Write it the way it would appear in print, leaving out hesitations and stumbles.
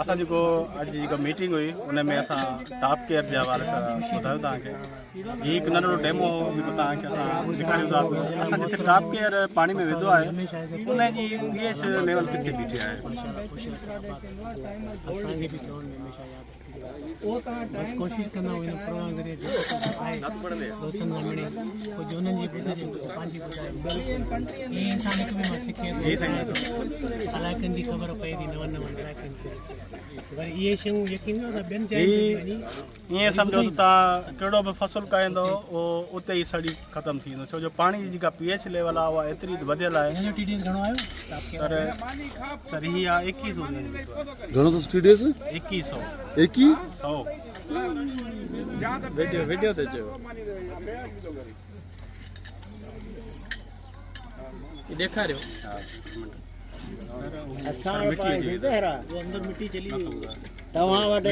असां जेको अॼु जेको मीटिंग हुई उन में असां टॉप केयर जे हवाले सां ॿुधायो तव्हांखे हीउ हिकु नंढिड़ो डेमो हो जेको तव्हांखे असां ॾेखारियूं था। असां जिते टॉप केयर पाणी में विधो आहे उन जी pH लेवल किथे बीठी आहे। बस कोशिश करना हुई प्रोग्राम ज़रिए दोस्तन मिले कुछ उन्हनि जी ॿुधे पंहिंजी ॿुधाए ये इंसान हिकु ॿिए मां सिखे इलाइक़नि जी ख़बर पए थी नवनि इलाइक़नि खे वरी इहे शयूं यकीन त ॿियनि जाइनि ईअं सम्झो त तव्हां कहिड़ो बि फसल उगाईंदो उहो उते ई सड़ी ख़तमु थी वेंदो, छो जो पाणी जी जेका pH लेवल आहे उहा एतिरी वधियल आहे। TDS घणो आयो सर ही आहे 2100 घणो अथसि TDS 2100 वीडियो ते चयो ॾेखारियो। असां वटि अंदरि मिटी चली वई तव्हां वटि